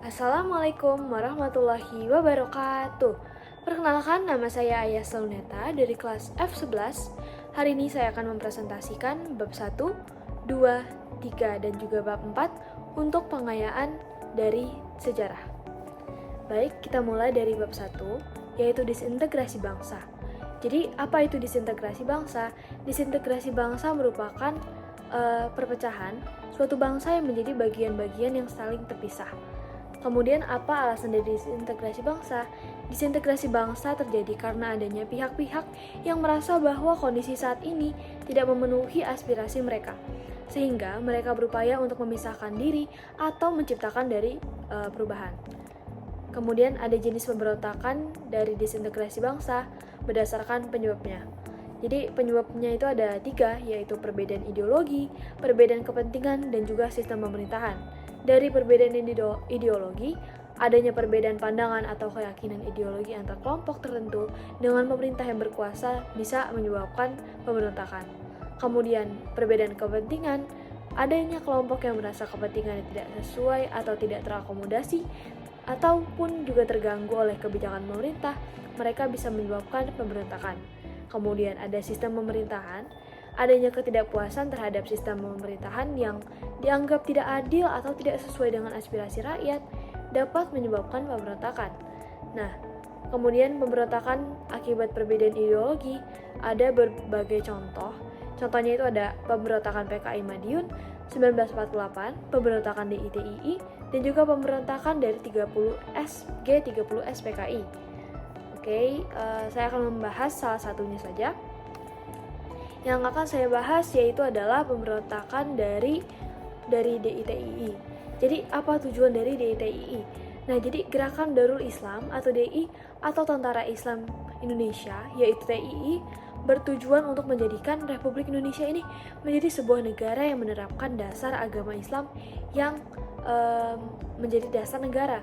Assalamualaikum warahmatullahi wabarakatuh. Perkenalkan, nama saya Ayah Sauneta dari kelas F11. Hari ini saya akan mempresentasikan bab 1, 2, 3, dan juga bab 4 untuk pengayaan dari sejarah. Baik, kita mulai dari bab 1, yaitu disintegrasi bangsa. Jadi, apa itu disintegrasi bangsa? Disintegrasi bangsa merupakan perpecahan suatu bangsa yang menjadi bagian-bagian yang saling terpisah. Kemudian apa alasan dari disintegrasi bangsa? Disintegrasi bangsa terjadi karena adanya pihak-pihak yang merasa bahwa kondisi saat ini tidak memenuhi aspirasi mereka, sehingga mereka berupaya untuk memisahkan diri atau menciptakan dari perubahan. Kemudian ada jenis pemberontakan dari disintegrasi bangsa berdasarkan penyebabnya. Jadi penyebabnya itu ada 3, yaitu perbedaan ideologi, perbedaan kepentingan, dan juga sistem pemerintahan. Dari perbedaan ideologi, adanya perbedaan pandangan atau keyakinan ideologi antar kelompok tertentu dengan pemerintah yang berkuasa bisa menyebabkan pemberontakan. Kemudian, perbedaan kepentingan, adanya kelompok yang merasa kepentingannya tidak sesuai atau tidak terakomodasi, ataupun juga terganggu oleh kebijakan pemerintah, mereka bisa menyebabkan pemberontakan. Kemudian ada sistem pemerintahan, adanya ketidakpuasan terhadap sistem pemerintahan yang dianggap tidak adil atau tidak sesuai dengan aspirasi rakyat dapat menyebabkan pemberontakan. Nah, kemudian pemberontakan akibat perbedaan ideologi ada berbagai contoh. Contohnya itu ada pemberontakan PKI Madiun 1948, pemberontakan DITII, dan juga pemberontakan dari G30S PKI. Oke, saya akan membahas salah satunya saja. Yang akan saya bahas yaitu adalah pemberontakan dari DITII. Jadi apa tujuan dari DITII? Nah, jadi Gerakan Darul Islam atau DI atau Tentara Islam Indonesia, yaitu TII, bertujuan untuk menjadikan Republik Indonesia ini menjadi sebuah negara yang menerapkan dasar agama Islam yang menjadi dasar negara.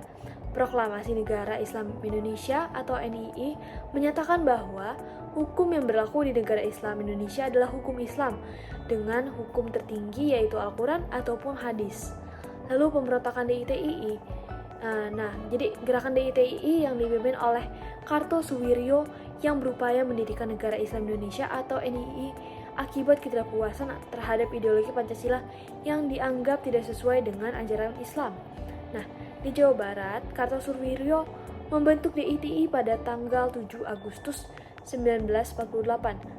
Proklamasi Negara Islam Indonesia atau NII menyatakan bahwa hukum yang berlaku di negara Islam Indonesia adalah hukum Islam dengan hukum tertinggi yaitu Al-Quran ataupun hadis. Lalu pemberontakan DITII. Jadi gerakan DITII yang dipimpin oleh Kartosuwiryo yang berupaya mendirikan negara Islam Indonesia atau NII akibat ketidakpuasan terhadap ideologi Pancasila yang dianggap tidak sesuai dengan ajaran Islam. Nah, di Jawa Barat, Kartosuwiryo membentuk DITII pada tanggal 7 Agustus 1948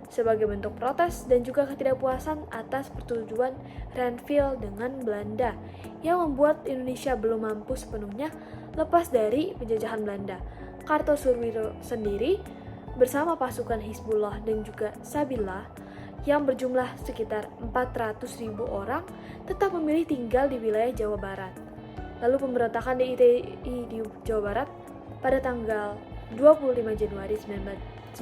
sebagai bentuk protes dan juga ketidakpuasan atas persetujuan Renville dengan Belanda yang membuat Indonesia belum mampu sepenuhnya lepas dari penjajahan Belanda. Kartosuwiryo sendiri bersama pasukan Hizbullah dan juga Sabillah yang berjumlah sekitar 400.000 orang tetap memilih tinggal di wilayah Jawa Barat. Lalu pemberontakan DITII di Jawa Barat pada tanggal 25 Januari 1949,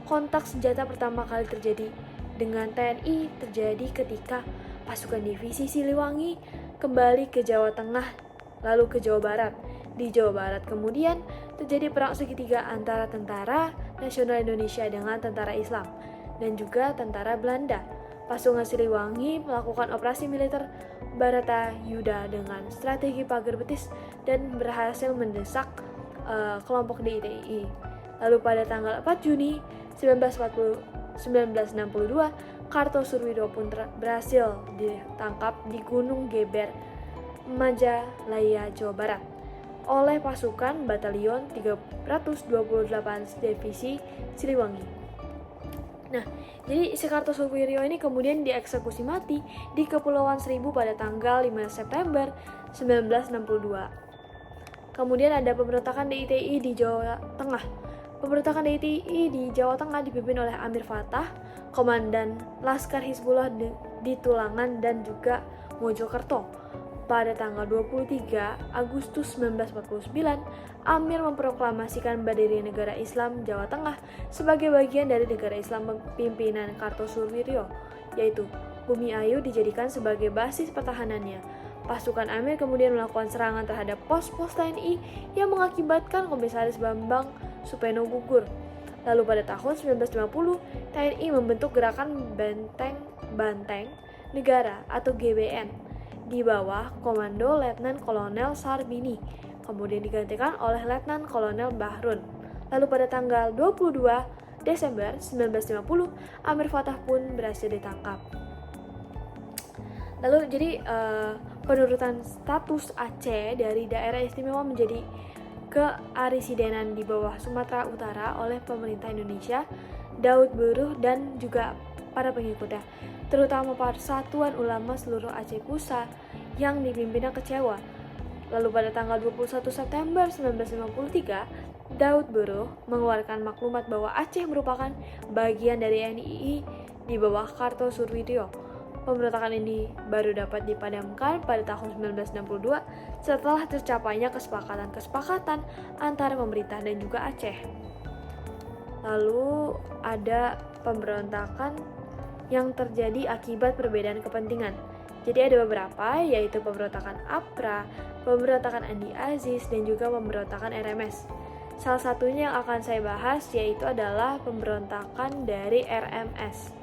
kontak senjata pertama kali terjadi dengan TNI terjadi ketika pasukan divisi Siliwangi kembali ke Jawa Tengah lalu ke Jawa Barat. Di Jawa Barat kemudian terjadi perang segitiga antara Tentara Nasional Indonesia dengan Tentara Islam dan juga Tentara Belanda. Pasukan Siliwangi melakukan operasi militer Baratayuda dengan strategi pagar betis dan berhasil mendesak kelompok DITII. Lalu pada tanggal 4 Juni 1962, Kartosuwiryo pun berhasil ditangkap di Gunung Geber, Majalaya, Jawa Barat oleh pasukan Batalion 328 Divisi Siliwangi. Nah, jadi si Kartosuwiryo ini kemudian dieksekusi mati di Kepulauan Seribu pada tanggal 5 September 1962. Kemudian ada pemberontakan DITII di Jawa Tengah. Pemberontakan DITII di Jawa Tengah dipimpin oleh Amir Fattah, komandan Laskar Hizbullah di Tulangan dan juga Mojokerto. Pada tanggal 23 Agustus 1949, Amir memproklamasikan berdirinya negara Islam Jawa Tengah sebagai bagian dari negara Islam pimpinan Kartosuwiryo, yaitu Bumi Ayu dijadikan sebagai basis pertahanannya. Pasukan Amir kemudian melakukan serangan terhadap pos-pos TNI yang mengakibatkan Komisaris Bambang Supeno gugur. Lalu pada tahun 1950, TNI membentuk Gerakan Banteng Negara atau GBN di bawah Komando Letnan Kolonel Sarbini, kemudian digantikan oleh Letnan Kolonel Bahrun. Lalu pada tanggal 22 Desember 1950, Amir Fattah pun berhasil ditangkap. Lalu jadi penurutan status Aceh dari daerah istimewa menjadi kearesidenan di bawah Sumatera Utara oleh pemerintah Indonesia, Daud Buruh dan juga para pengikutnya, terutama Persatuan Ulama seluruh Aceh Pusat yang dipimpinnya kecewa. Lalu pada tanggal 21 September 1953, Daud Buruh mengeluarkan maklumat bahwa Aceh merupakan bagian dari NII di bawah Kartosurwidyo. Pemberontakan ini baru dapat dipadamkan pada tahun 1962 setelah tercapainya kesepakatan antara pemerintah dan juga Aceh. Lalu ada pemberontakan yang terjadi akibat perbedaan kepentingan. Jadi ada beberapa, yaitu pemberontakan APRA, pemberontakan Andi Aziz, dan juga pemberontakan RMS. Salah satunya yang akan saya bahas yaitu adalah pemberontakan dari RMS.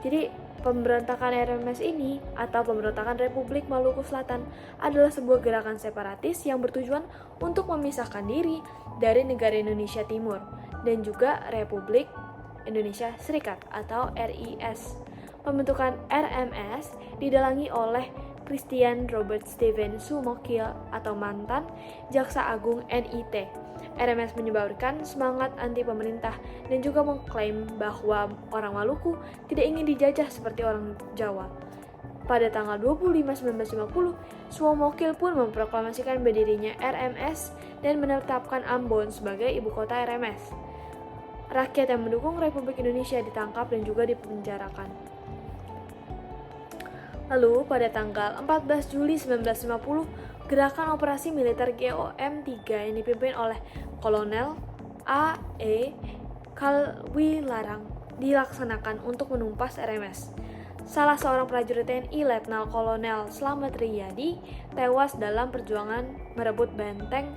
Jadi pemberontakan RMS ini atau pemberontakan Republik Maluku Selatan adalah sebuah gerakan separatis yang bertujuan untuk memisahkan diri dari negara Indonesia Timur dan juga Republik Indonesia Serikat atau RIS. Pembentukan RMS didalangi oleh Christian Robert Stephen Sumokil atau mantan Jaksa Agung NIT. RMS menyebarkan semangat anti pemerintah dan juga mengklaim bahwa orang Maluku tidak ingin dijajah seperti orang Jawa. Pada tanggal 25 1950, Sumokil pun memproklamasikan berdirinya RMS dan menetapkan Ambon sebagai ibu kota RMS. Rakyat yang mendukung Republik Indonesia ditangkap dan juga dipenjarakan. Lalu pada tanggal 14 Juli 1950, gerakan operasi militer GOM-3 yang dipimpin oleh Kolonel A.E. Kalwilarang dilaksanakan untuk menumpas RMS. Salah seorang prajurit TNI, Letnan Kolonel Slamet Riyadi, tewas dalam perjuangan merebut benteng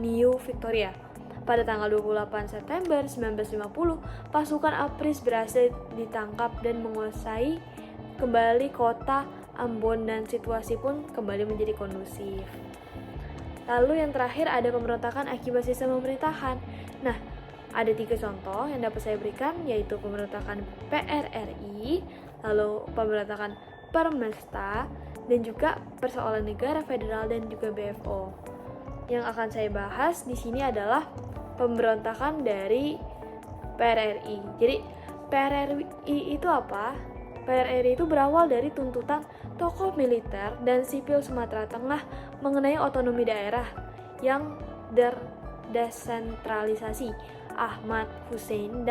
New Victoria. Pada tanggal 28 September 1950, pasukan APRIS berhasil ditangkap dan menguasai kembali kota Ambon dan situasi pun kembali menjadi kondusif. Lalu yang terakhir ada pemberontakan akibat sistem pemerintahan. Nah, ada 3 contoh yang dapat saya berikan, yaitu pemberontakan PRRI, lalu pemberontakan Permesta, dan juga persoalan negara federal dan juga BFO. Yang akan saya bahas di sini adalah pemberontakan dari PRRI. Jadi PRRI itu apa? PRRI itu berawal dari tuntutan tokoh militer dan sipil Sumatera Tengah mengenai otonomi daerah yang desentralisasi. Ahmad Hussein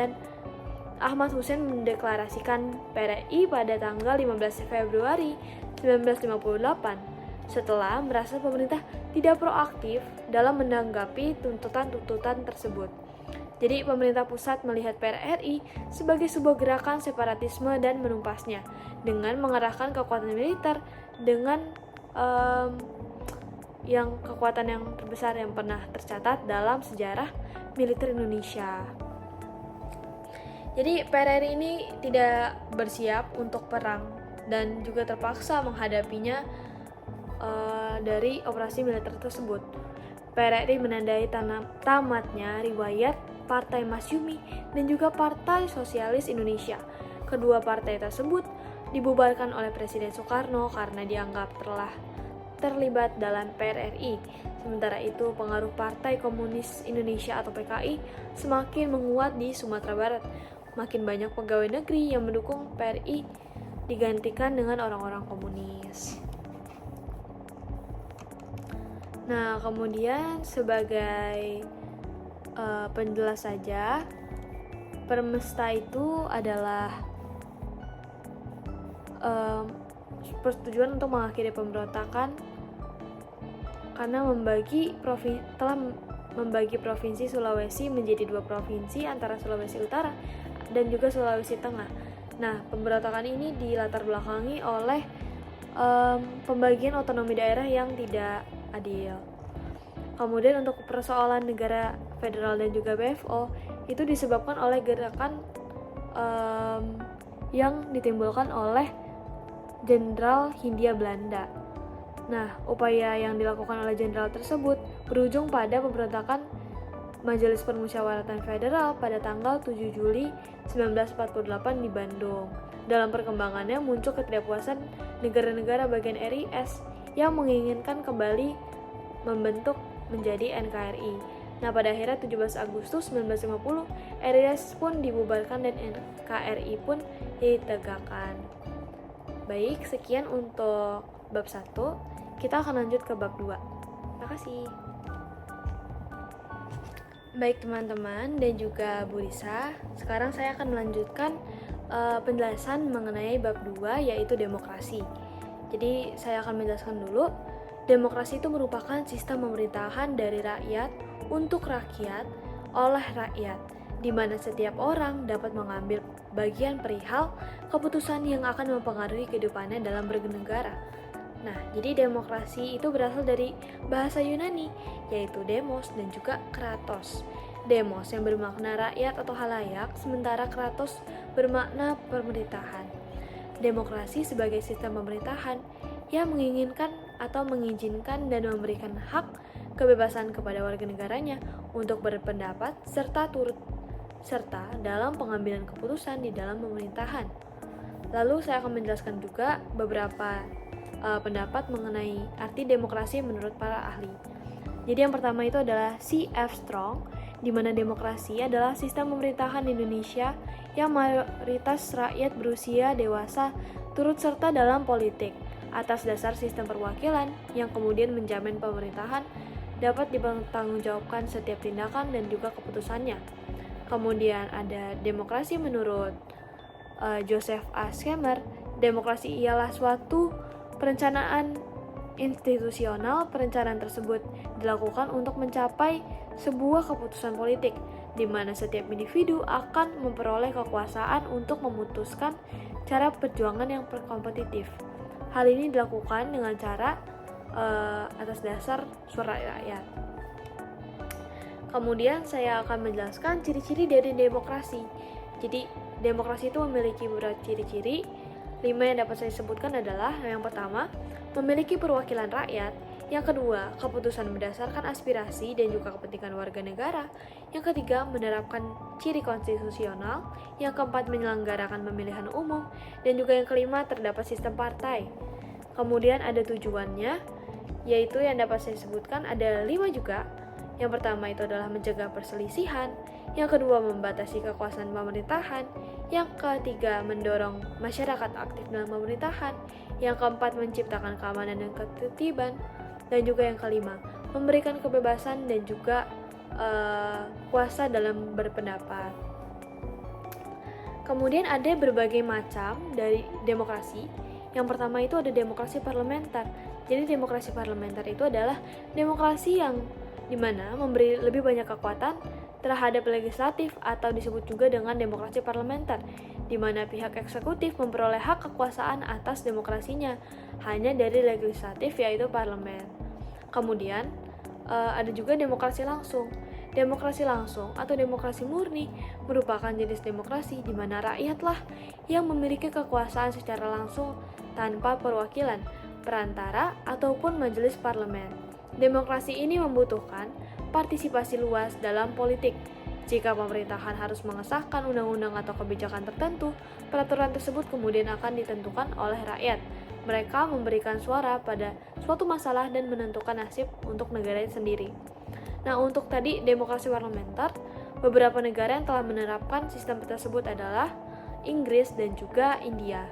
mendeklarasikan PRRI pada tanggal 15 Februari 1958 setelah merasa pemerintah tidak proaktif dalam menanggapi tuntutan-tuntutan tersebut. Jadi pemerintah pusat melihat PRRI sebagai sebuah gerakan separatisme dan menumpasnya dengan mengerahkan kekuatan militer dengan kekuatan yang terbesar yang pernah tercatat dalam sejarah militer Indonesia. Jadi PRRI ini tidak bersiap untuk perang dan juga terpaksa menghadapinya dari operasi militer tersebut. PRRI menandai tamatnya riwayat Partai Masyumi dan juga Partai Sosialis Indonesia. Kedua partai tersebut dibubarkan oleh Presiden Soekarno karena dianggap telah terlibat dalam PRRI. Sementara itu, pengaruh Partai Komunis Indonesia atau PKI semakin menguat di Sumatera Barat. Makin banyak pegawai negeri yang mendukung PRI digantikan dengan orang-orang komunis. Nah, kemudian sebagai penjelas saja, Permesta itu adalah persetujuan untuk mengakhiri pemberontakan karena telah membagi provinsi Sulawesi menjadi 2 provinsi antara Sulawesi Utara dan juga Sulawesi Tengah. Nah, pemberontakan ini dilatar belakangi oleh pembagian otonomi daerah yang tidak adil. Kemudian untuk persoalan negara federal dan juga BFO itu disebabkan oleh gerakan yang ditimbulkan oleh Jenderal Hindia Belanda. Nah, upaya yang dilakukan oleh jenderal tersebut berujung pada pemberontakan Majelis Permusyawaratan Federal pada tanggal 7 Juli 1948 di Bandung. Dalam perkembangannya muncul ketidakpuasan negara-negara bagian RIS yang menginginkan kembali membentuk menjadi NKRI. Nah, pada akhirnya 17 Agustus 1950, RIS pun dibubarkan dan NKRI pun ditegakkan. Baik, sekian untuk bab 1. Kita akan lanjut ke bab 2. Terima kasih. Baik teman-teman dan juga Bu Risa, sekarang saya akan melanjutkan penjelasan mengenai bab 2 yaitu demokrasi. Jadi saya akan menjelaskan dulu. Demokrasi itu merupakan sistem pemerintahan dari rakyat untuk rakyat oleh rakyat, di mana setiap orang dapat mengambil bagian perihal keputusan yang akan mempengaruhi kehidupannya dalam bernegara. Nah, jadi demokrasi itu berasal dari bahasa Yunani, yaitu demos dan juga kratos. Demos yang bermakna rakyat atau halayak, sementara kratos bermakna pemerintahan. Demokrasi sebagai sistem pemerintahan yang menginginkan atau mengizinkan dan memberikan hak kebebasan kepada warga negaranya untuk berpendapat serta turut serta dalam pengambilan keputusan di dalam pemerintahan. Lalu saya akan menjelaskan juga beberapa pendapat mengenai arti demokrasi menurut para ahli. Jadi yang pertama itu adalah C.F. Strong, di mana demokrasi adalah sistem pemerintahan di Indonesia yang mayoritas rakyat berusia dewasa turut serta dalam politik atas dasar sistem perwakilan yang kemudian menjamin pemerintahan dapat dipertanggungjawabkan setiap tindakan dan juga keputusannya. Kemudian ada demokrasi menurut Joseph A. Schemer. Demokrasi ialah suatu perencanaan institusional. Perencanaan tersebut dilakukan untuk mencapai sebuah keputusan politik, di mana setiap individu akan memperoleh kekuasaan untuk memutuskan cara perjuangan yang berkompetitif. Hal ini dilakukan dengan cara atas dasar suara rakyat. Kemudian saya akan menjelaskan ciri-ciri dari demokrasi. Jadi demokrasi itu memiliki beberapa ciri-ciri. 5 yang dapat saya sebutkan adalah yang pertama, memiliki perwakilan rakyat. Yang kedua, keputusan berdasarkan aspirasi dan juga kepentingan warga negara. Yang ketiga, menerapkan ciri konstitusional. Yang keempat, menyelenggarakan pemilihan umum. Dan juga yang kelima, terdapat sistem partai. Kemudian ada tujuannya, yaitu yang dapat saya sebutkan ada 5 juga. Yang pertama itu adalah mencegah perselisihan. Yang kedua, membatasi kekuasaan pemerintahan. Yang ketiga, mendorong masyarakat aktif dalam pemerintahan. Yang keempat, menciptakan keamanan dan ketertiban. Dan juga yang kelima, memberikan kebebasan dan juga kuasa dalam berpendapat. Kemudian ada berbagai macam dari demokrasi. Yang pertama itu ada demokrasi parlementer. Jadi demokrasi parlementer itu adalah demokrasi yang dimana memberi lebih banyak kekuatan terhadap legislatif atau disebut juga dengan demokrasi parlementer, di mana pihak eksekutif memperoleh hak kekuasaan atas demokrasinya hanya dari legislatif yaitu parlemen. Kemudian ada juga demokrasi langsung. Demokrasi langsung atau demokrasi murni merupakan jenis demokrasi di mana rakyatlah yang memiliki kekuasaan secara langsung tanpa perwakilan, perantara ataupun majelis parlemen. Demokrasi ini membutuhkan partisipasi luas dalam politik. Jika pemerintahan harus mengesahkan undang-undang atau kebijakan tertentu, peraturan tersebut kemudian akan ditentukan oleh rakyat. Mereka memberikan suara pada suatu masalah dan menentukan nasib untuk negaranya sendiri. Nah, untuk tadi demokrasi parlementer, beberapa negara yang telah menerapkan sistem tersebut adalah Inggris dan juga India.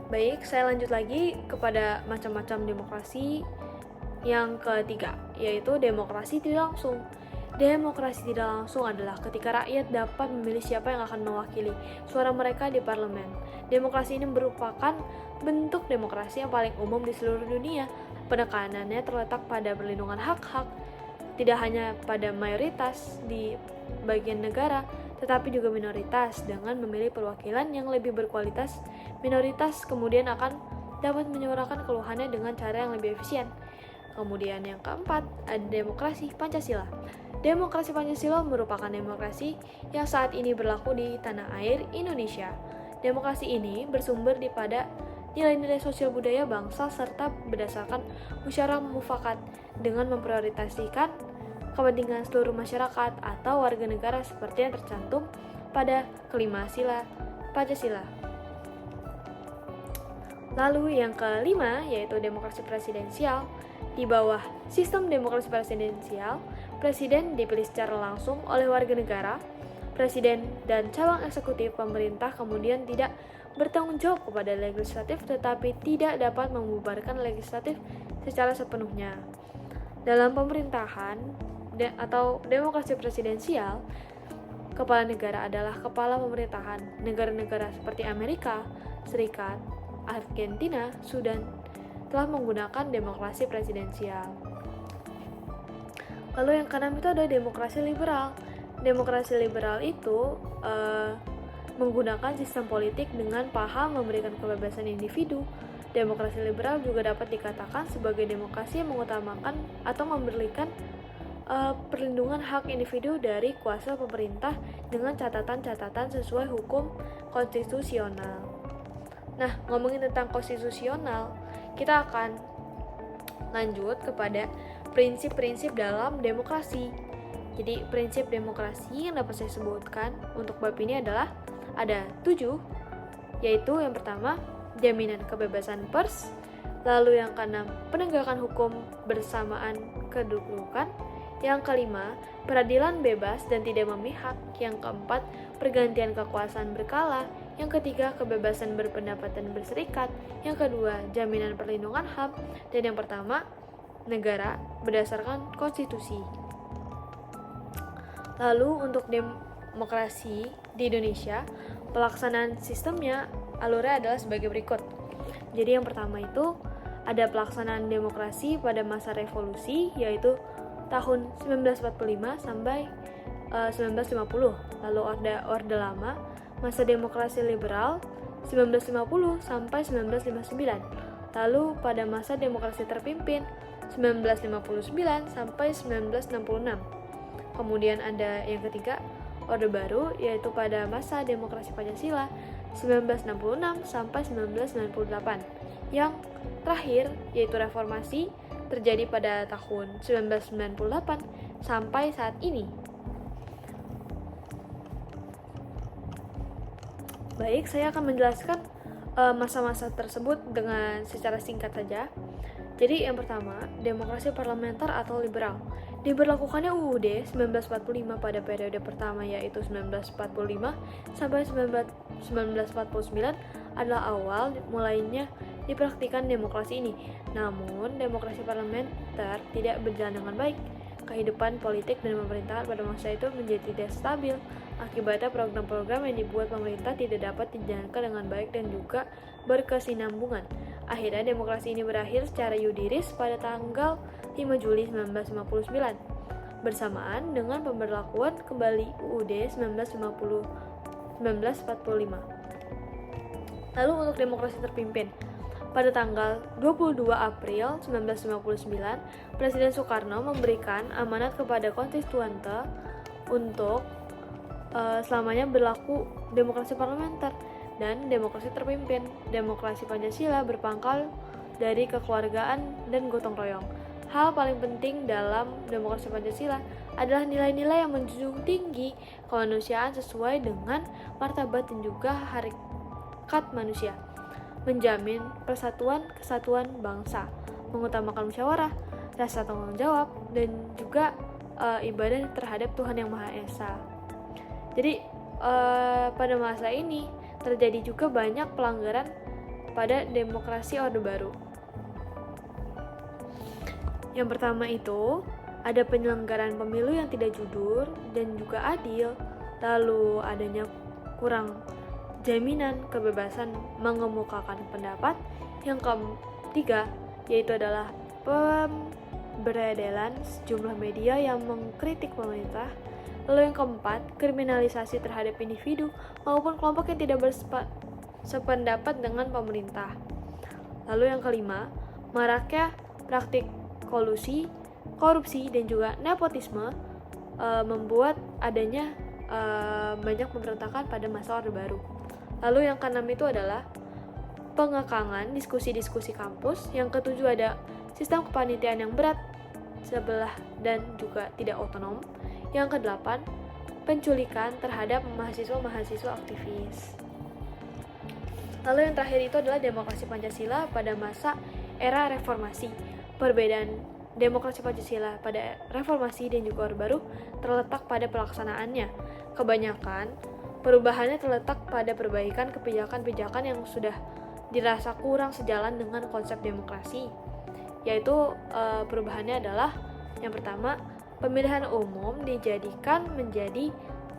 Baik, saya lanjut lagi kepada macam-macam demokrasi yang ketiga, yaitu demokrasi tidak langsung. Demokrasi tidak langsung adalah ketika rakyat dapat memilih siapa yang akan mewakili suara mereka di parlemen. Demokrasi ini merupakan bentuk demokrasi yang paling umum di seluruh dunia. Penekanannya terletak pada perlindungan hak-hak, tidak hanya pada mayoritas di bagian negara, tetapi juga minoritas. Dengan memilih perwakilan yang lebih berkualitas, minoritas kemudian akan dapat menyuarakan keluhannya dengan cara yang lebih efisien. Kemudian yang keempat, ada demokrasi Pancasila. Demokrasi Pancasila merupakan demokrasi yang saat ini berlaku di tanah air Indonesia. Demokrasi ini bersumber pada nilai-nilai sosial budaya bangsa serta berdasarkan musyawarah mufakat dengan memprioritaskan kepentingan seluruh masyarakat atau warga negara seperti yang tercantum pada kelima sila Pancasila. Lalu yang kelima yaitu demokrasi presidensial. Di bawah sistem demokrasi presidensial, presiden dipilih secara langsung oleh warga negara. Presiden dan cabang eksekutif pemerintah kemudian tidak bertanggung jawab kepada legislatif tetapi tidak dapat membubarkan legislatif secara sepenuhnya. Dalam pemerintahan atau demokrasi presidensial, kepala negara adalah kepala pemerintahan. Negara-negara seperti Amerika Serikat, Argentina, Sudan telah menggunakan demokrasi presidensial. Lalu yang keenam itu ada demokrasi liberal. Demokrasi liberal itu menggunakan sistem politik dengan paham memberikan kebebasan individu. Demokrasi liberal juga dapat dikatakan sebagai demokrasi yang mengutamakan atau memberikan perlindungan hak individu dari kuasa pemerintah dengan catatan-catatan sesuai hukum konstitusional. Nah, ngomongin tentang konstitusional, kita akan lanjut kepada prinsip-prinsip dalam demokrasi. Jadi, prinsip demokrasi yang dapat saya sebutkan untuk bab ini adalah ada 7, yaitu yang pertama, jaminan kebebasan pers, lalu yang keenam, penegakan hukum bersamaan kedudukan, yang kelima, peradilan bebas dan tidak memihak, yang keempat, pergantian kekuasaan berkala, yang ketiga, kebebasan berpendapat dan berserikat, yang kedua, jaminan perlindungan HAM, dan yang pertama, negara berdasarkan konstitusi. Lalu untuk demokrasi di Indonesia, pelaksanaan sistemnya alurnya adalah sebagai berikut. Jadi yang pertama itu ada pelaksanaan demokrasi pada masa revolusi, yaitu tahun 1945 sampai 1950. Lalu Orde Lama, masa demokrasi liberal 1950 sampai 1959. Lalu pada masa demokrasi terpimpin 1959 sampai 1966. Kemudian ada yang ketiga, Orde Baru, yaitu pada masa demokrasi Pancasila 1966 sampai 1998. Yang terakhir yaitu reformasi terjadi pada tahun 1998 sampai saat ini. Baik, saya akan menjelaskan masa-masa tersebut dengan secara singkat saja. Jadi yang pertama, demokrasi parlementer atau liberal. Diberlakukannya UUD 1945 pada periode pertama yaitu 1945 sampai 1949 adalah awal mulainya dipraktikkan demokrasi ini. Namun, demokrasi parlementer tidak berjalan dengan baik. Kehidupan politik dan pemerintahan pada masa itu menjadi tidak stabil. Akibatnya program-program yang dibuat pemerintah tidak dapat dijalankan dengan baik dan juga berkesinambungan. Akhirnya demokrasi ini berakhir secara yudiris pada tanggal 5 Juli 1959 bersamaan dengan pemberlakuan kembali UUD 1945. Lalu untuk demokrasi terpimpin, pada tanggal 22 April 1959, Presiden Soekarno memberikan amanat kepada konstituante untuk selamanya berlaku demokrasi parlementer dan demokrasi terpimpin. Demokrasi Pancasila berpangkal dari kekeluargaan dan gotong royong. Hal paling penting dalam demokrasi Pancasila adalah nilai-nilai yang menjunjung tinggi kemanusiaan sesuai dengan martabat dan juga hakikat manusia, menjamin persatuan kesatuan bangsa, mengutamakan musyawarah, rasa tanggung jawab, dan juga ibadah terhadap Tuhan Yang Maha Esa. Jadi pada masa ini terjadi juga banyak pelanggaran pada demokrasi Orde Baru. Yang pertama itu ada penyelenggaraan pemilu yang tidak jujur dan juga adil, lalu adanya kurang jaminan kebebasan mengemukakan pendapat. Yang ketiga yaitu adalah pemberedelan sejumlah media yang mengkritik pemerintah. Lalu yang keempat, kriminalisasi terhadap individu maupun kelompok yang tidak bersependapat dengan pemerintah. Lalu yang kelima, maraknya praktik kolusi, korupsi, dan juga nepotisme membuat adanya banyak pemberontakan pada masa Orde Baru. Lalu yang keenam itu adalah pengekangan diskusi-diskusi kampus. Yang ketujuh ada sistem kepanitiaan yang berat sebelah dan juga tidak otonom. Yang kedelapan, penculikan terhadap mahasiswa-mahasiswa aktivis. Lalu yang terakhir itu adalah demokrasi Pancasila pada masa era reformasi. Perbedaan demokrasi Pancasila pada reformasi dan juga Orde Baru terletak pada pelaksanaannya. Kebanyakan perubahannya terletak pada perbaikan kebijakan-kebijakan yang sudah dirasa kurang sejalan dengan konsep demokrasi. Yaitu perubahannya adalah yang pertama, pemilihan umum dijadikan menjadi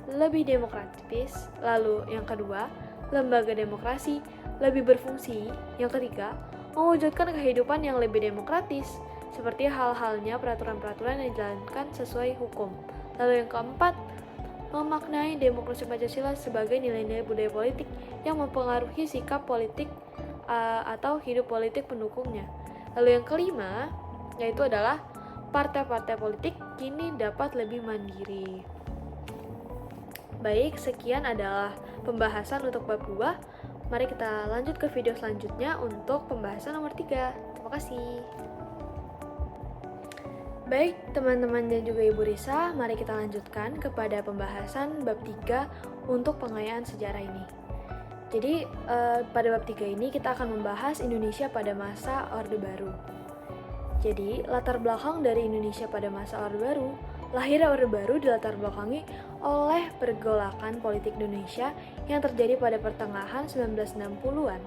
lebih demokratis. Lalu yang kedua, lembaga demokrasi lebih berfungsi. Yang ketiga, mewujudkan kehidupan yang lebih demokratis, seperti hal-halnya peraturan-peraturan yang dijalankan sesuai hukum. Lalu yang keempat, memaknai demokrasi Pancasila sebagai nilai-nilai budaya politik yang mempengaruhi sikap politik atau hidup politik pendukungnya. Lalu yang kelima, yaitu adalah partai-partai politik kini dapat lebih mandiri. Baik, sekian adalah pembahasan untuk bab 2. Mari kita lanjut ke video selanjutnya untuk pembahasan nomor 3. Terima kasih. Baik, teman-teman dan juga Ibu Risa, mari kita lanjutkan kepada pembahasan bab 3 untuk pengayaan sejarah ini. Jadi, pada bab 3 ini kita akan membahas Indonesia pada masa Orde Baru. Jadi, latar belakang dari Indonesia pada masa Orde Baru, lahirnya Orde Baru dilatar belakangi oleh pergolakan politik Indonesia yang terjadi pada pertengahan 1960-an.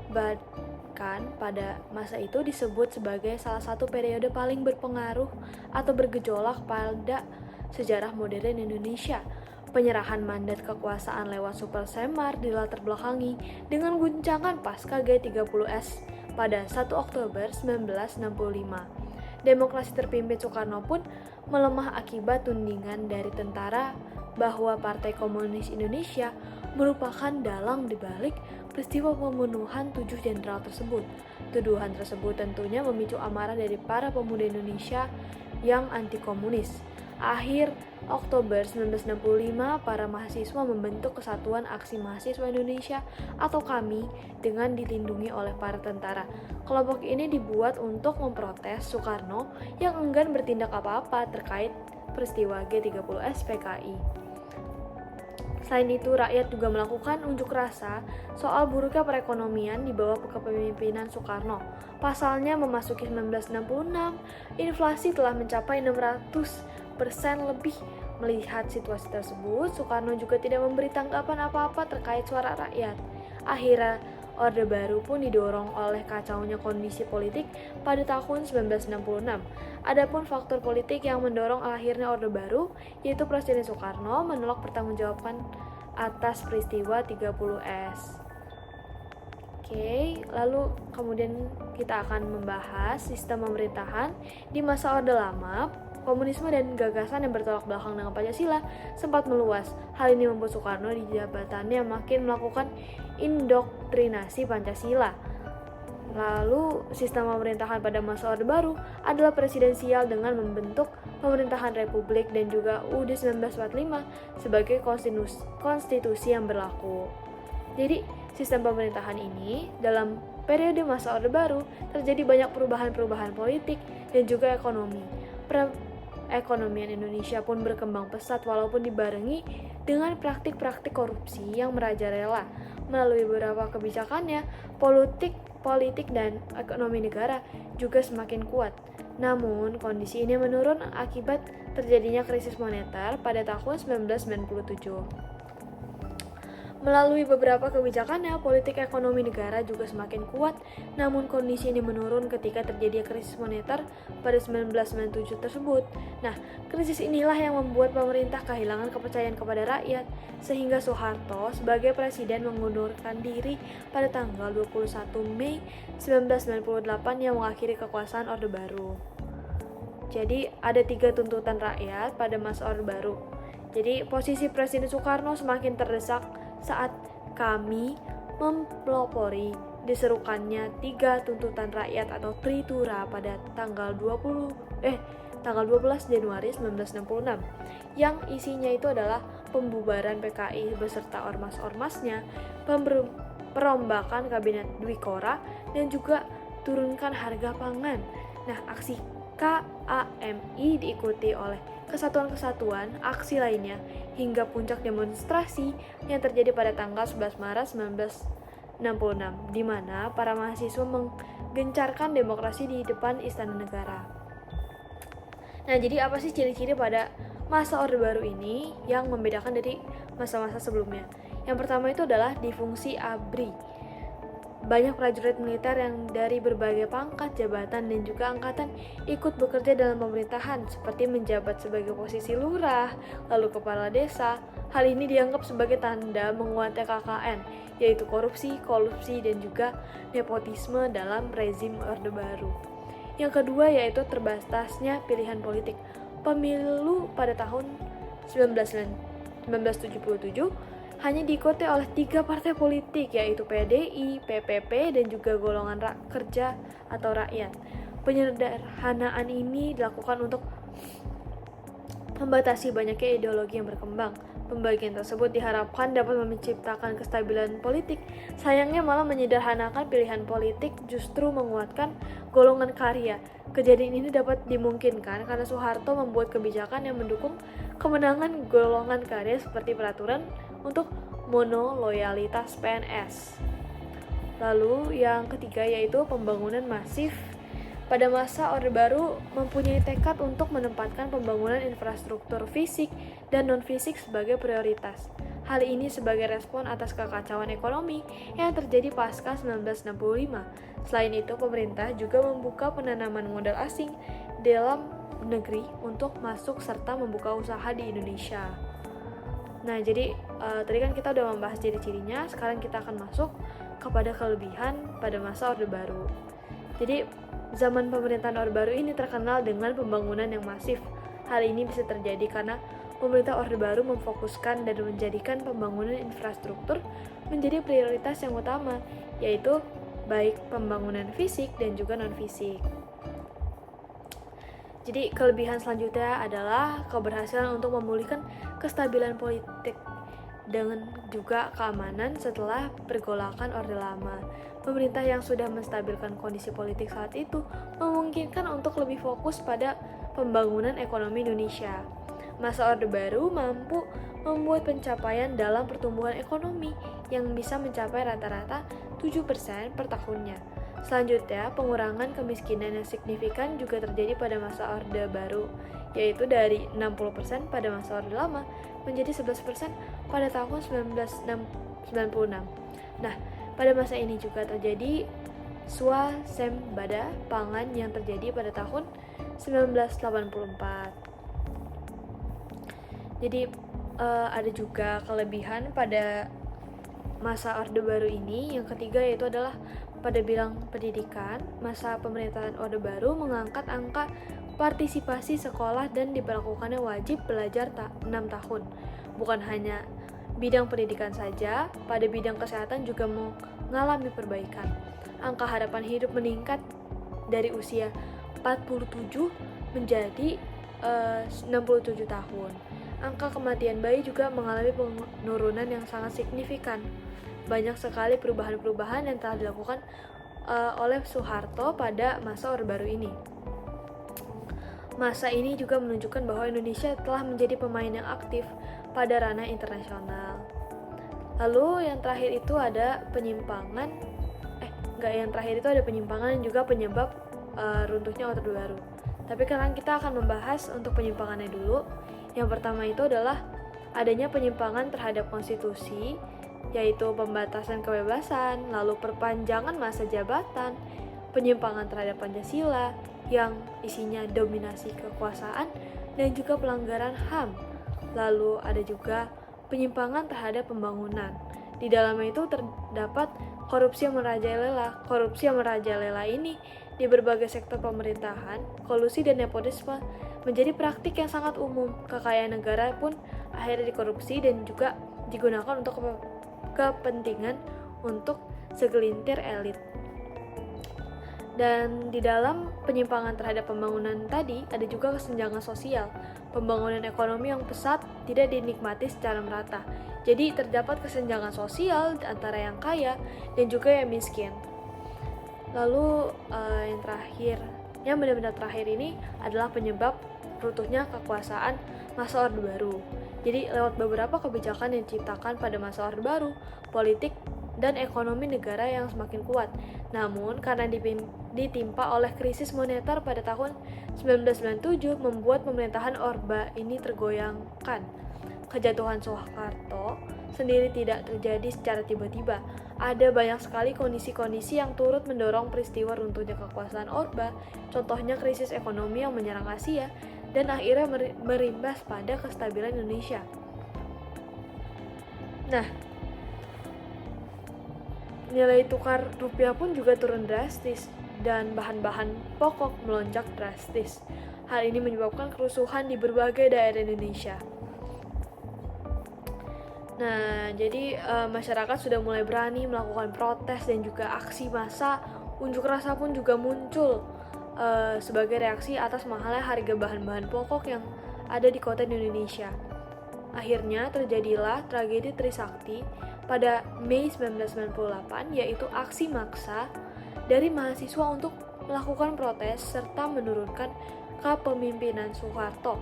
Bahkan pada masa itu disebut sebagai salah satu periode paling berpengaruh atau bergejolak pada sejarah modern Indonesia. Penyerahan mandat kekuasaan lewat Super Semar dilatar belakangi dengan guncangan pasca G30S pada 1 Oktober 1965. Demokrasi terpimpin Soekarno pun melemah akibat tudingan dari tentara bahwa Partai Komunis Indonesia merupakan dalang dibalik peristiwa pembunuhan 7 jenderal tersebut. Tuduhan tersebut tentunya memicu amarah dari para pemuda Indonesia yang anti komunis. Akhir Oktober 1965, para mahasiswa membentuk Kesatuan Aksi Mahasiswa Indonesia atau KAMI dengan dilindungi oleh para tentara. Kelompok ini dibuat untuk memprotes Soekarno yang enggan bertindak apa-apa terkait peristiwa G30S PKI. Selain itu, rakyat juga melakukan unjuk rasa soal buruknya perekonomian di bawah kepemimpinan Soekarno. Pasalnya memasuki 1966, inflasi telah mencapai 600% lebih. Melihat situasi tersebut, Soekarno juga tidak memberi tanggapan apa-apa terkait suara rakyat. Akhirnya, Orde Baru pun didorong oleh kacaunya kondisi politik pada tahun 1966. Adapun faktor politik yang mendorong akhirnya Orde Baru, yaitu Presiden Soekarno menolak pertanggungjawaban atas peristiwa 30S. Oke, lalu kemudian kita akan membahas sistem pemerintahan di masa Orde Lama. Komunisme dan gagasan yang bertolak belakang dengan Pancasila sempat meluas. Hal ini membuat Soekarno di jabatannya makin melakukan indoktrinasi Pancasila. Lalu, sistem pemerintahan pada masa Orde Baru adalah presidensial dengan membentuk pemerintahan republik dan juga UUD 1945 sebagai konstitusi yang berlaku. Jadi, sistem pemerintahan ini dalam periode masa Orde Baru terjadi banyak perubahan-perubahan politik dan juga ekonomi. Perekonomian Indonesia pun berkembang pesat walaupun dibarengi dengan praktik-praktik korupsi yang merajalela. Melalui beberapa kebijakannya, politik dan ekonomi negara juga semakin kuat. Namun, kondisi ini menurun akibat terjadinya krisis moneter pada tahun 1997. Melalui beberapa kebijakannya, politik ekonomi negara juga semakin kuat, namun kondisi ini menurun ketika terjadi krisis moneter pada 1997 tersebut. Nah, krisis inilah yang membuat pemerintah kehilangan kepercayaan kepada rakyat, sehingga Soeharto sebagai presiden mengundurkan diri pada tanggal 21 Mei 1998 yang mengakhiri kekuasaan Orde Baru. Jadi, ada 3 tuntutan rakyat pada masa Orde Baru. Jadi, posisi Presiden Soekarno semakin terdesak saat kami mempelopori diserukannya 3 tuntutan rakyat atau Tritura pada tanggal 12 Januari 1966 yang isinya itu adalah pembubaran PKI beserta ormas-ormasnya, perombakan kabinet Dwikora, dan juga turunkan harga pangan. Nah, aksi KAMI diikuti oleh kesatuan-kesatuan aksi lainnya hingga puncak demonstrasi yang terjadi pada tanggal 11 Maret 1966, di mana para mahasiswa menggencarkan demokrasi di depan Istana Negara. Nah, jadi apa sih ciri-ciri pada masa Orde Baru ini yang membedakan dari masa-masa sebelumnya? Yang pertama itu adalah difungsi ABRI. Banyak prajurit militer yang dari berbagai pangkat, jabatan, dan juga angkatan ikut bekerja dalam pemerintahan, seperti menjabat sebagai posisi lurah, lalu kepala desa. Hal ini dianggap sebagai tanda menguatnya KKN, yaitu korupsi, kolusi, dan juga nepotisme dalam rezim Orde Baru. Yang kedua yaitu terbatasnya pilihan politik. Pemilu pada tahun 1977 hanya diikuti oleh 3 partai politik, yaitu PDI, PPP, dan juga golongan kerja atau rakyat. Penyederhanaan ini dilakukan untuk membatasi banyaknya ideologi yang berkembang. Pembagian tersebut diharapkan dapat menciptakan kestabilan politik. Sayangnya malah menyederhanakan pilihan politik, justru menguatkan golongan karya. Kejadian ini dapat dimungkinkan karena Soeharto membuat kebijakan yang mendukung kemenangan golongan karya seperti peraturan untuk monoloyalitas PNS. Lalu yang ketiga yaitu pembangunan masif. Pada masa Orde Baru mempunyai tekad untuk menempatkan pembangunan infrastruktur fisik dan non-fisik sebagai prioritas. Hal ini sebagai respon atas kekacauan ekonomi yang terjadi pasca 1965. Selain itu, pemerintah juga membuka penanaman modal asing dalam negeri untuk masuk serta membuka usaha di Indonesia. Nah, jadi tadi kan kita udah membahas ciri-cirinya, sekarang kita akan masuk kepada kelebihan pada masa Orde Baru. Jadi, zaman pemerintahan Orde Baru ini terkenal dengan pembangunan yang masif. Hal ini bisa terjadi karena pemerintah Orde Baru memfokuskan dan menjadikan pembangunan infrastruktur menjadi prioritas yang utama, yaitu baik pembangunan fisik dan juga non-fisik. Jadi kelebihan selanjutnya adalah keberhasilan untuk memulihkan kestabilan politik dengan juga keamanan setelah pergolakan Orde Lama. Pemerintah yang sudah menstabilkan kondisi politik saat itu memungkinkan untuk lebih fokus pada pembangunan ekonomi Indonesia. Masa Orde Baru mampu membuat pencapaian dalam pertumbuhan ekonomi yang bisa mencapai rata-rata 7% per tahunnya. Selanjutnya, pengurangan kemiskinan yang signifikan juga terjadi pada masa Orde Baru, yaitu dari 60% pada masa Orde Lama menjadi 11% pada tahun 1996. Nah, pada masa ini juga terjadi swasembada pangan yang terjadi pada tahun 1984. Jadi, ada juga kelebihan pada masa Orde Baru ini. Yang ketiga yaitu adalah pada bidang pendidikan. Masa pemerintahan Orde Baru mengangkat angka partisipasi sekolah dan diberlakukannya wajib belajar 6 tahun. Bukan hanya bidang pendidikan saja, pada bidang kesehatan juga mengalami perbaikan. Angka harapan hidup meningkat dari usia 47 menjadi 67 tahun. Angka kematian bayi juga mengalami penurunan yang sangat signifikan. Banyak sekali perubahan-perubahan yang telah dilakukan oleh Soeharto pada masa Orde Baru ini. Masa ini juga menunjukkan bahwa Indonesia telah menjadi pemain yang aktif pada ranah internasional. Lalu yang terakhir itu ada penyimpangan dan juga penyebab runtuhnya Orde Baru. Tapi sekarang kita akan membahas untuk penyimpangannya dulu. Yang pertama itu adalah adanya penyimpangan terhadap konstitusi, yaitu pembatasan kebebasan, lalu perpanjangan masa jabatan, penyimpangan terhadap Pancasila yang isinya dominasi kekuasaan, dan juga pelanggaran HAM. Lalu ada juga penyimpangan terhadap pembangunan. Di dalamnya itu terdapat korupsi yang merajalela. Korupsi yang merajalela ini di berbagai sektor pemerintahan, kolusi dan nepotisme menjadi praktik yang sangat umum. Kekayaan negara pun akhirnya dikorupsi dan juga digunakan untuk kepentingan untuk segelintir elit. Dan di dalam penyimpangan terhadap pembangunan tadi ada juga kesenjangan sosial. Pembangunan ekonomi yang pesat tidak dinikmati secara merata. Jadi terdapat kesenjangan sosial antara yang kaya dan juga yang miskin. Lalu yang terakhir, yang benar-benar terakhir ini adalah penyebab runtuhnya kekuasaan masa Orde Baru. Jadi lewat beberapa kebijakan yang diciptakan pada masa Orde Baru, politik dan ekonomi negara yang semakin kuat. Namun karena ditimpa oleh krisis moneter pada tahun 1997 membuat pemerintahan Orba ini tergoyangkan. Kejatuhan Soeharto sendiri tidak terjadi secara tiba-tiba. Ada banyak sekali kondisi-kondisi yang turut mendorong peristiwa runtuhnya kekuasaan Orba, contohnya krisis ekonomi yang menyerang Asia, dan akhirnya berimbas pada kestabilan Indonesia. Nah, nilai tukar rupiah pun juga turun drastis, dan bahan-bahan pokok melonjak drastis. Hal ini menyebabkan kerusuhan di berbagai daerah Indonesia. Nah, jadi masyarakat sudah mulai berani melakukan protes dan juga aksi massa. Unjuk rasa pun juga muncul sebagai reaksi atas mahalnya harga bahan-bahan pokok yang ada di kota di Indonesia. Akhirnya terjadilah tragedi Trisakti pada Mei 1998, yaitu aksi maksa dari mahasiswa untuk melakukan protes serta menurunkan kepemimpinan Soeharto.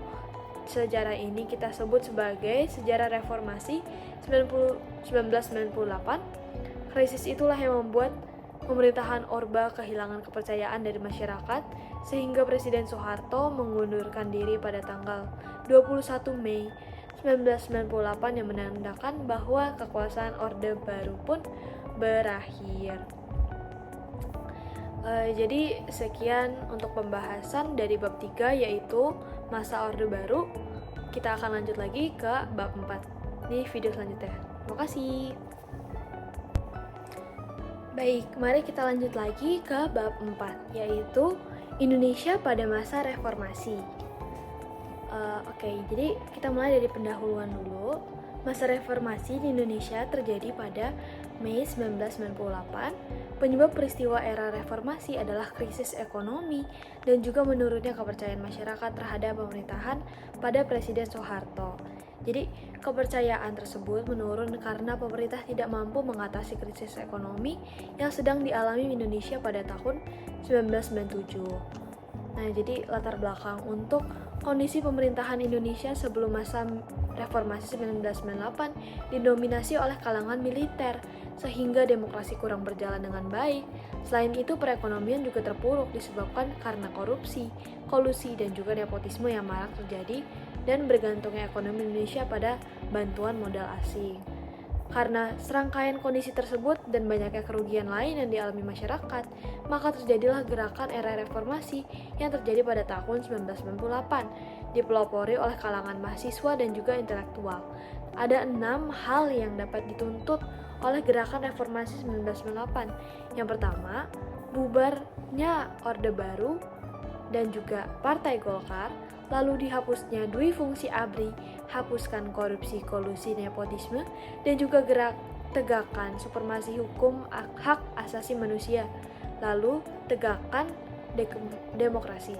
Sejarah ini kita sebut sebagai sejarah reformasi 1998. Krisis itulah yang membuat pemerintahan Orba kehilangan kepercayaan dari masyarakat sehingga Presiden Soeharto mengundurkan diri pada tanggal 21 Mei 1998 yang menandakan bahwa kekuasaan Orde Baru pun berakhir. Jadi sekian untuk pembahasan dari bab 3 yaitu masa Orde Baru. Kita akan lanjut lagi ke bab 4 di video selanjutnya. Terima kasih. Baik, mari kita lanjut lagi ke bab 4 yaitu Indonesia pada masa reformasi. Jadi kita mulai dari pendahuluan dulu. Masa reformasi di Indonesia terjadi pada Mei 1998. Penyebab peristiwa era reformasi adalah krisis ekonomi dan juga menurunnya kepercayaan masyarakat terhadap pemerintahan pada Presiden Soeharto. Jadi, kepercayaan tersebut menurun karena pemerintah tidak mampu mengatasi krisis ekonomi yang sedang dialami Indonesia pada tahun 1997. Nah, jadi latar belakang untuk kondisi pemerintahan Indonesia sebelum masa reformasi 1998 didominasi oleh kalangan militer, sehingga demokrasi kurang berjalan dengan baik. Selain itu, perekonomian juga terpuruk disebabkan karena korupsi, kolusi, dan juga nepotisme yang marak terjadi dan bergantungnya ekonomi Indonesia pada bantuan modal asing. Karena serangkaian kondisi tersebut dan banyaknya kerugian lain yang dialami masyarakat, maka terjadilah gerakan era reformasi yang terjadi pada tahun 1998, dipelopori oleh kalangan mahasiswa dan juga intelektual. Ada 6 hal yang dapat dituntut oleh gerakan reformasi 1998. Yang pertama, bubarnya Orde Baru dan juga Partai Golkar, lalu dihapusnya dui fungsi ABRI, hapuskan korupsi, kolusi, nepotisme, dan juga tegakkan supremasi hukum hak asasi manusia, lalu tegakkan demokrasi.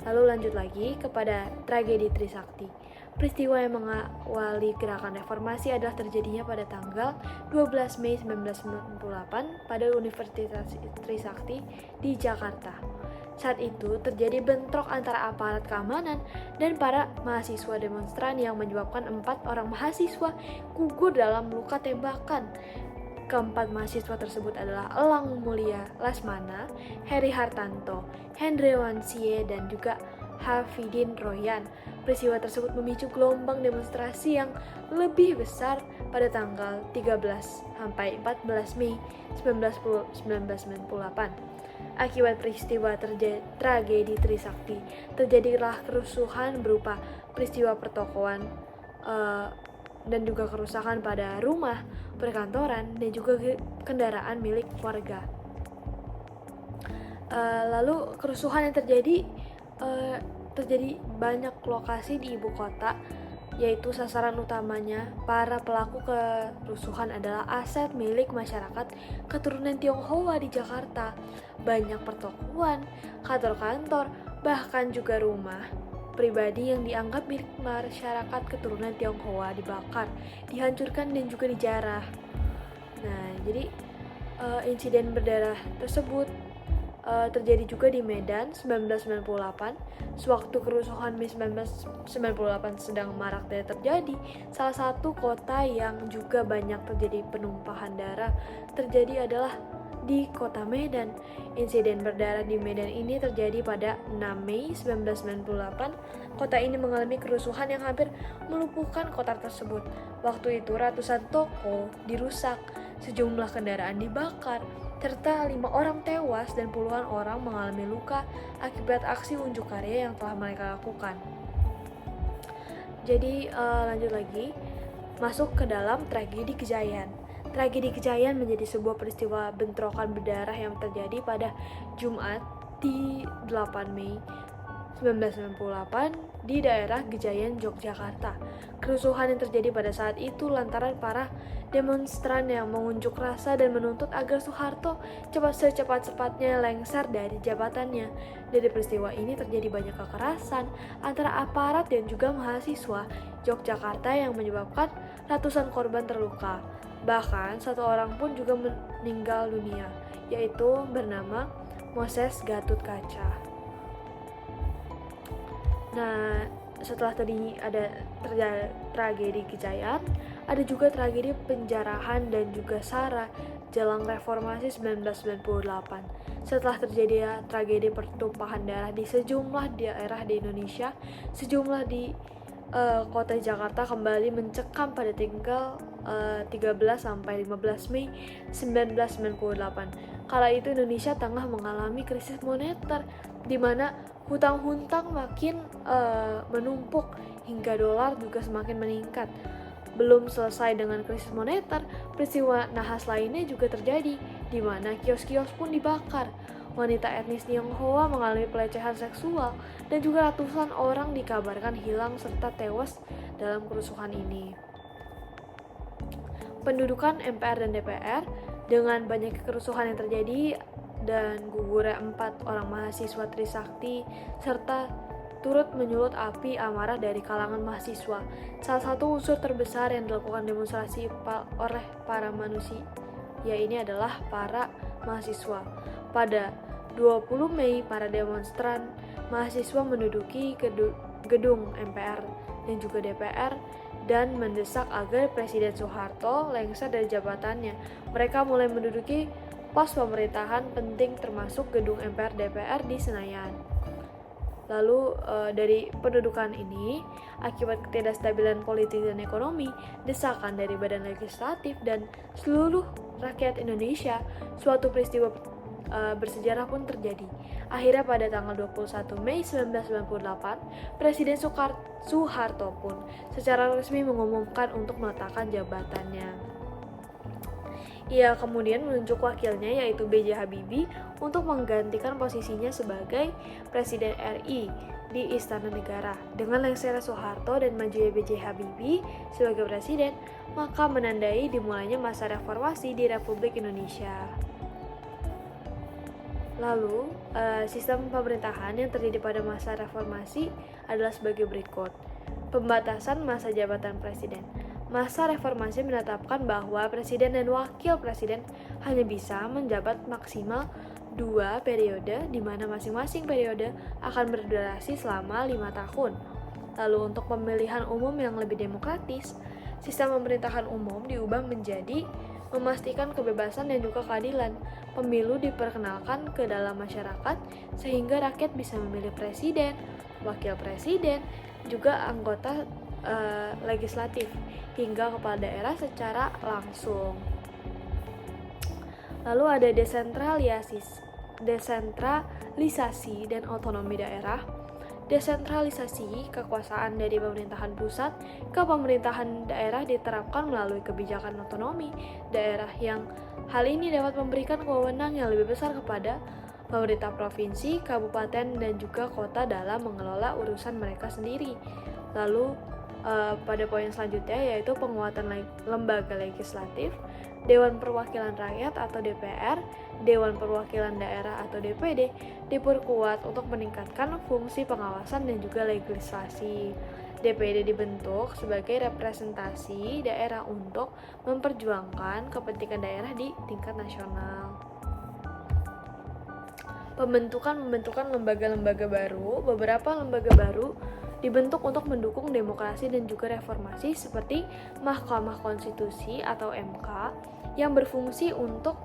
Lalu lanjut lagi kepada tragedi Trisakti. Peristiwa yang mengawali gerakan reformasi adalah terjadinya pada tanggal 12 Mei 1998 pada Universitas Trisakti di Jakarta. Saat itu terjadi bentrok antara aparat keamanan dan para mahasiswa demonstran yang menyebabkan 4 orang mahasiswa gugur dalam luka tembakan. Keempat mahasiswa tersebut adalah Elang Mulia Lasmana, Heri Hartanto, Hendrewan Sie, dan juga Hafidin Royan. Peristiwa tersebut memicu gelombang demonstrasi yang lebih besar pada tanggal 13 sampai 14 Mei 1998. Akibat peristiwa tragedi Trisakti, terjadilah kerusuhan berupa peristiwa pertokoan dan juga kerusakan pada rumah, perkantoran, dan juga kendaraan milik warga. Lalu kerusuhan yang terjadi banyak lokasi di ibu kota, yaitu sasaran utamanya para pelaku kerusuhan adalah aset milik masyarakat keturunan Tionghoa di Jakarta. Banyak pertokoan, kantor-kantor, bahkan juga rumah pribadi yang dianggap milik masyarakat keturunan Tionghoa dibakar, dihancurkan, dan juga dijarah. Nah, jadi insiden berdarah tersebut terjadi juga di Medan 1998. Sewaktu kerusuhan Mei 1998 sedang marak dan terjadi, salah satu kota yang juga banyak terjadi penumpahan darah terjadi adalah di kota Medan. Insiden berdarah di Medan ini terjadi pada 6 Mei 1998. Kota ini mengalami kerusuhan yang hampir melumpuhkan kota tersebut. Waktu itu ratusan toko dirusak, sejumlah kendaraan dibakar, serta 5 orang tewas dan puluhan orang mengalami luka akibat aksi unjuk karya yang telah mereka lakukan. Jadi lanjut lagi, masuk ke dalam tragedi Kejayan. Tragedi Kejayan menjadi sebuah peristiwa bentrokan berdarah yang terjadi pada Jumat di 8 Mei 1998 di daerah Gejayan, Yogyakarta. Kerusuhan yang terjadi pada saat itu lantaran para demonstran yang mengunjuk rasa dan menuntut agar Soeharto secepat-cepatnya lengser dari jabatannya. Dari peristiwa ini terjadi banyak kekerasan antara aparat dan juga mahasiswa Yogyakarta yang menyebabkan ratusan korban terluka. Bahkan satu orang pun juga meninggal dunia, yaitu bernama Moses Gatotkaca. Nah, setelah tadi ada tragedi Kejayan, ada juga tragedi penjarahan dan juga SARA jelang reformasi 1998. Setelah terjadi tragedi pertumpahan darah di sejumlah daerah di Indonesia, sejumlah di kota Jakarta kembali mencekam pada tanggal 13 sampai 15 Mei 1998. Kala itu Indonesia tengah mengalami krisis moneter di mana hutang-hutang makin menumpuk hingga dolar juga semakin meningkat. Belum selesai dengan krisis moneter, peristiwa nahas lainnya juga terjadi, di mana kios-kios pun dibakar. Wanita etnis Tionghoa mengalami pelecehan seksual dan juga ratusan orang dikabarkan hilang serta tewas dalam kerusuhan ini. Pendudukan MPR dan DPR dengan banyak kerusuhan yang terjadi dan gugurnya 4 orang mahasiswa Trisakti serta turut menyulut api amarah dari kalangan mahasiswa. Salah satu unsur terbesar yang dilakukan demonstrasi oleh para manusia, ini adalah para mahasiswa. Pada 20 Mei, para demonstran mahasiswa menduduki gedung MPR dan juga DPR dan mendesak agar Presiden Soeharto lengser dari jabatannya. Mereka mulai menduduki pos pemerintahan penting termasuk gedung MPR DPR di Senayan. Lalu dari pendudukan ini, akibat ketidakstabilan politik dan ekonomi, desakan dari badan legislatif dan seluruh rakyat Indonesia, suatu peristiwa bersejarah pun terjadi. Akhirnya pada tanggal 21 Mei 1998, Presiden Soeharto pun secara resmi mengumumkan untuk meletakkan jabatannya. Ia kemudian menunjuk wakilnya yaitu B.J. Habibie untuk menggantikan posisinya sebagai Presiden RI di Istana Negara. Dengan lengsernya Soeharto dan majunya B.J. Habibie sebagai presiden, maka menandai dimulainya masa reformasi di Republik Indonesia. Lalu, sistem pemerintahan yang terjadi pada masa reformasi adalah sebagai berikut. Pembatasan masa jabatan presiden. Masa reformasi menetapkan bahwa presiden dan wakil presiden hanya bisa menjabat maksimal 2 periode, di mana masing-masing periode akan berdurasi selama 5 tahun. Lalu untuk pemilihan umum yang lebih demokratis, sistem pemerintahan umum diubah menjadi memastikan kebebasan dan juga keadilan. Pemilu diperkenalkan ke dalam masyarakat sehingga rakyat bisa memilih presiden, wakil presiden, juga anggota legislatif hingga kepala daerah secara langsung. Lalu ada desentralisasi dan otonomi daerah. Desentralisasi kekuasaan dari pemerintahan pusat ke pemerintahan daerah diterapkan melalui kebijakan otonomi daerah yang hal ini dapat memberikan wewenang yang lebih besar kepada pemerintah provinsi, kabupaten, dan juga kota dalam mengelola urusan mereka sendiri. Lalu pada poin selanjutnya, yaitu penguatan lembaga legislatif, Dewan Perwakilan Rakyat atau DPR, Dewan Perwakilan Daerah atau DPD diperkuat untuk meningkatkan fungsi pengawasan dan juga legislasi. DPD dibentuk sebagai representasi daerah untuk memperjuangkan kepentingan daerah di tingkat nasional. Pembentukan lembaga-lembaga baru. Beberapa lembaga baru dibentuk untuk mendukung demokrasi dan juga reformasi, seperti Mahkamah Konstitusi atau MK yang berfungsi untuk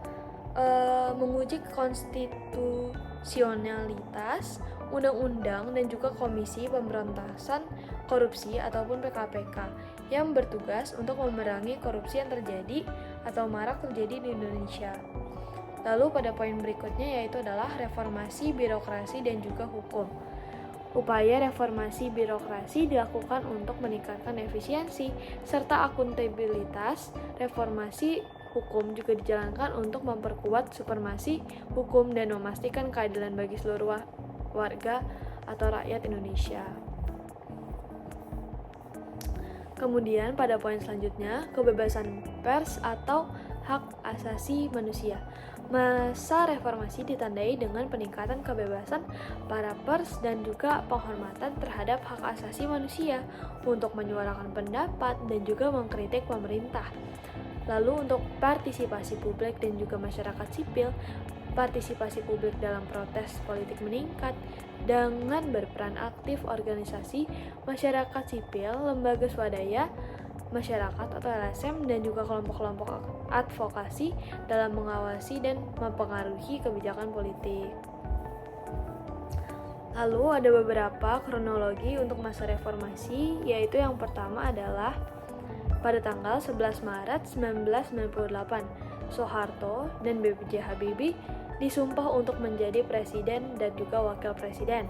menguji konstitusionalitas undang-undang, dan juga Komisi Pemberantasan Korupsi ataupun PKPK yang bertugas untuk memerangi korupsi yang terjadi atau marak terjadi di Indonesia. Lalu pada poin berikutnya yaitu adalah reformasi birokrasi dan juga hukum. Upaya reformasi birokrasi dilakukan untuk meningkatkan efisiensi serta akuntabilitas. Reformasi hukum juga dijalankan untuk memperkuat supremasi hukum dan memastikan keadilan bagi seluruh warga atau rakyat Indonesia. Kemudian pada poin selanjutnya, kebebasan pers atau hak asasi manusia. Masa reformasi ditandai dengan peningkatan kebebasan para pers dan juga penghormatan terhadap hak asasi manusia untuk menyuarakan pendapat dan juga mengkritik pemerintah. Lalu untuk partisipasi publik dan juga masyarakat sipil, partisipasi publik dalam protes politik meningkat dengan berperan aktif organisasi masyarakat sipil, lembaga swadaya masyarakat atau LSM, dan juga kelompok-kelompok advokasi dalam mengawasi dan mempengaruhi kebijakan politik. Lalu ada beberapa kronologi untuk masa reformasi, yaitu yang pertama adalah pada tanggal 11 Maret 1998, Soeharto dan B.J. Habibie disumpah untuk menjadi presiden dan juga wakil presiden.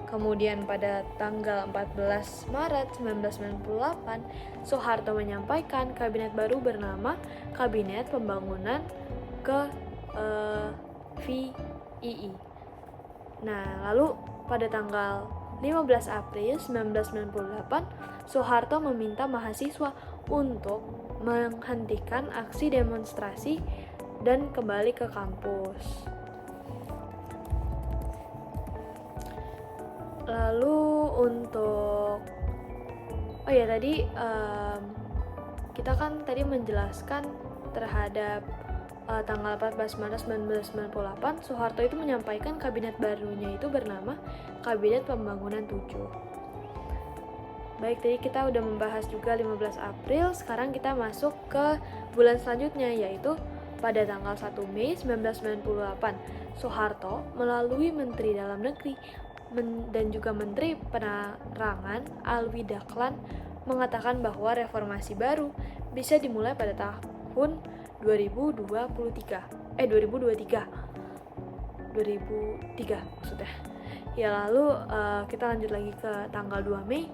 Kemudian pada tanggal 14 Maret 1998, Soeharto menyampaikan kabinet baru bernama Kabinet Pembangunan VII. Nah, lalu pada tanggal 15 April 1998, Soeharto meminta mahasiswa untuk menghentikan aksi demonstrasi dan kembali ke kampus. Lalu untuk kita kan tadi menjelaskan terhadap tanggal 14 Maret 1998, Soeharto itu menyampaikan kabinet barunya itu bernama Kabinet Pembangunan 7. Baik, tadi kita udah membahas juga 15 April, sekarang kita masuk ke bulan selanjutnya, yaitu pada tanggal 1 Mei 1998, Soeharto melalui Menteri Dalam Negeri dan juga Menteri Penerangan Alwi Dahlan mengatakan bahwa reformasi baru bisa dimulai pada tahun 2023 maksudnya. Ya, lalu kita lanjut lagi ke tanggal 2 Mei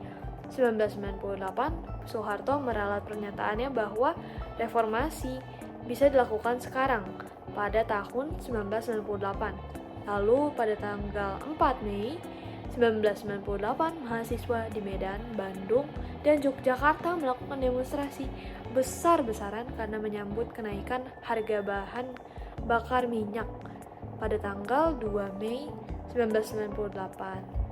1998, Soeharto meralat pernyataannya bahwa reformasi bisa dilakukan sekarang pada tahun 1998. Lalu pada tanggal 4 Mei 1998, mahasiswa di Medan, Bandung, dan Yogyakarta melakukan demonstrasi besar-besaran karena menyambut kenaikan harga bahan bakar minyak pada tanggal 2 Mei 1998.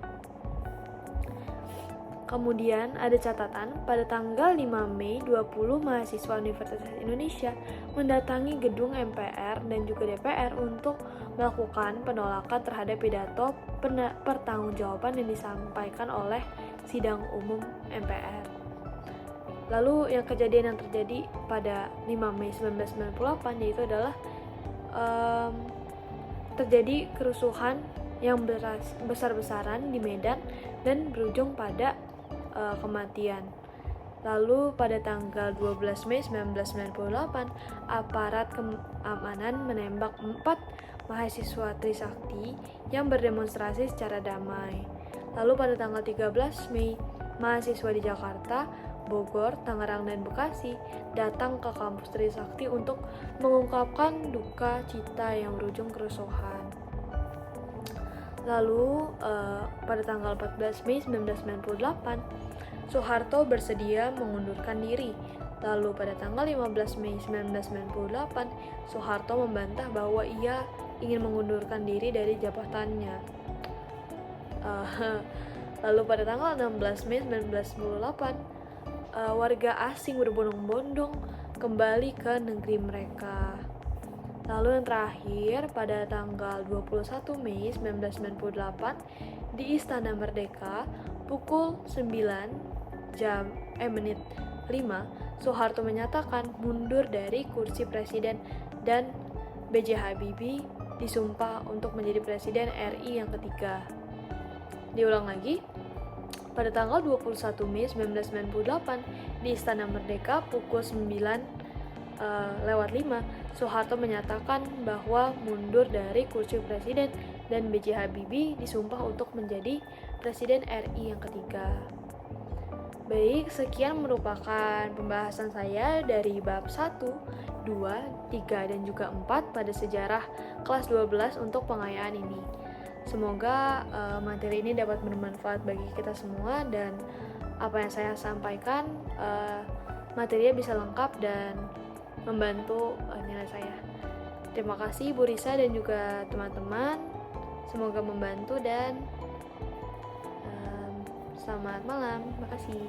Kemudian ada catatan, pada tanggal 5 Mei 20 mahasiswa Universitas Indonesia mendatangi gedung MPR dan juga DPR untuk melakukan penolakan terhadap pidato pertanggungjawaban yang disampaikan oleh sidang umum MPR. Lalu yang kejadian yang terjadi pada 5 Mei 1998 yaitu adalah terjadi kerusuhan yang besar-besaran di Medan dan berujung pada kematian. Lalu pada tanggal 12 Mei 1998, aparat keamanan menembak 4 mahasiswa Trisakti yang berdemonstrasi secara damai. Lalu pada tanggal 13 Mei, mahasiswa di Jakarta, Bogor, Tangerang, dan Bekasi datang ke kampus Trisakti untuk mengungkapkan duka cita yang berujung kerusuhan. Lalu pada tanggal 14 Mei 1998, Soeharto bersedia mengundurkan diri. Lalu pada tanggal 15 Mei 1998, Soeharto membantah bahwa ia ingin mengundurkan diri dari jabatannya. Lalu pada tanggal 16 Mei 1998, warga asing berbondong-bondong kembali ke negeri mereka. Lalu yang terakhir, pada tanggal 21 Mei 1998 di Istana Merdeka pukul 9 menit 5, Soeharto menyatakan mundur dari kursi presiden dan B.J. Habibie disumpah untuk menjadi presiden RI yang ketiga. Diulang lagi, pada tanggal 21 Mei 1998 di Istana Merdeka pukul 9:05, Soeharto menyatakan bahwa mundur dari kursi presiden dan B.J. Habibie disumpah untuk menjadi presiden RI yang ketiga. Baik, sekian merupakan pembahasan saya dari bab 1, 2, 3, dan juga 4 pada sejarah kelas 12 untuk pengayaan ini. Semoga materi ini dapat bermanfaat bagi kita semua dan apa yang saya sampaikan materinya bisa lengkap dan membantu nilai saya. Terima kasih Bu Risa dan juga teman-teman. Semoga membantu dan selamat malam. Terima kasih.